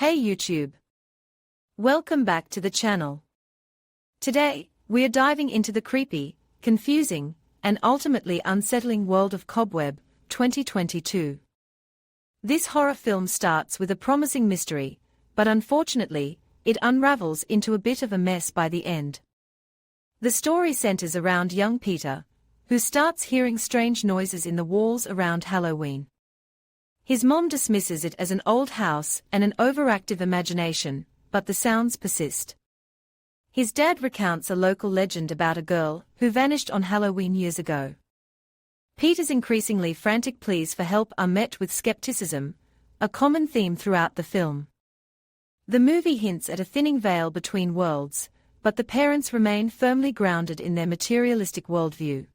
Hey YouTube! Welcome back to the channel. Today, we are diving into the creepy, confusing, and ultimately unsettling world of Cobweb, 2022. This horror film starts with a promising mystery, but unfortunately, it unravels into a bit of a mess by the end. The story centers around young Peter, who starts hearing strange noises in the walls around Halloween. His mom dismisses it as an old house and an overactive imagination, but the sounds persist. His dad recounts a local legend about a girl who vanished on Halloween years ago. Peter's increasingly frantic pleas for help are met with skepticism, a common theme throughout the film. The movie hints at a thinning veil between worlds, but the parents remain firmly grounded in their materialistic worldview.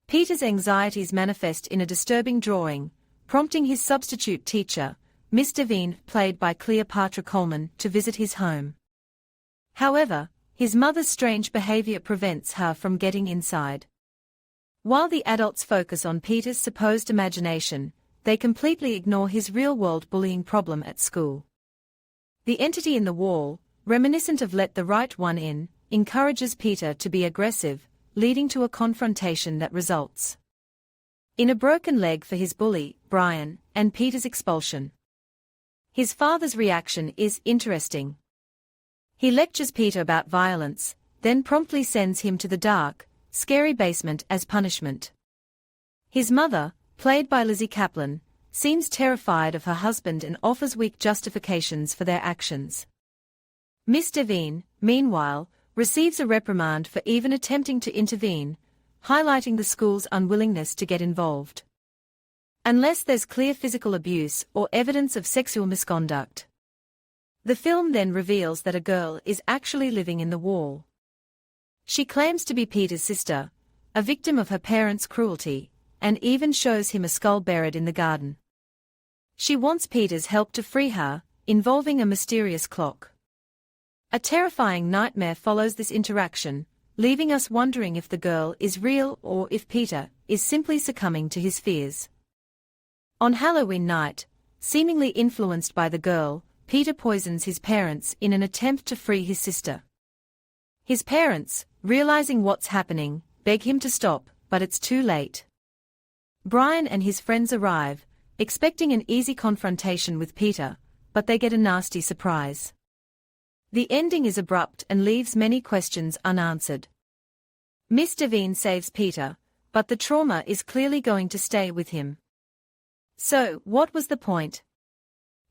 Peter's anxieties manifest in a disturbing drawing, prompting his substitute teacher, Miss Devine, played by Cleopatra Coleman, to visit his home. However, his mother's strange behavior prevents her from getting inside. While the adults focus on Peter's supposed imagination, they completely ignore his real-world bullying problem at school. The entity in the wall, reminiscent of Let the Right One In, encourages Peter to be aggressive, leading to a confrontation that results in a broken leg for his bully, Brian, and Peter's expulsion. His father's reaction is interesting. He lectures Peter about violence, then promptly sends him to the dark, scary basement as punishment. His mother, played by Lizzie Kaplan, seems terrified of her husband and offers weak justifications for their actions. Miss Devine, meanwhile, receives a reprimand for even attempting to intervene, highlighting the school's unwillingness to get involved. Unless there's clear physical abuse or evidence of sexual misconduct. The film then reveals that a girl is actually living in the wall. She claims to be Peter's sister, a victim of her parents' cruelty, and even shows him a skull buried in the garden. She wants Peter's help to free her, involving a mysterious clock. A terrifying nightmare follows this interaction, leaving us wondering if the girl is real or if Peter is simply succumbing to his fears. On Halloween night, seemingly influenced by the girl, Peter poisons his parents in an attempt to free his sister. His parents, realizing what's happening, beg him to stop, but it's too late. Brian and his friends arrive, expecting an easy confrontation with Peter, but they get a nasty surprise. The ending is abrupt and leaves many questions unanswered. Miss Devine saves Peter, but the trauma is clearly going to stay with him. So, what was the point?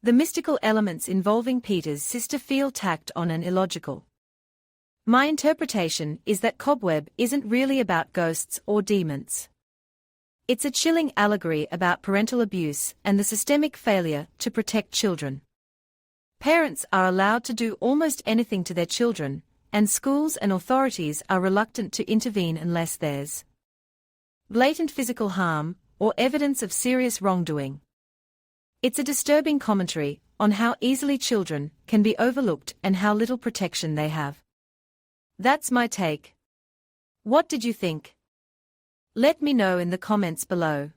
The mystical elements involving Peter's sister feel tacked on and illogical. My interpretation is that Cobweb isn't really about ghosts or demons. It's a chilling allegory about parental abuse and the systemic failure to protect children. Parents are allowed to do almost anything to their children, and schools and authorities are reluctant to intervene unless there's blatant physical harm or evidence of serious wrongdoing. It's a disturbing commentary on how easily children can be overlooked and how little protection they have. That's my take. What did you think? Let me know in the comments below.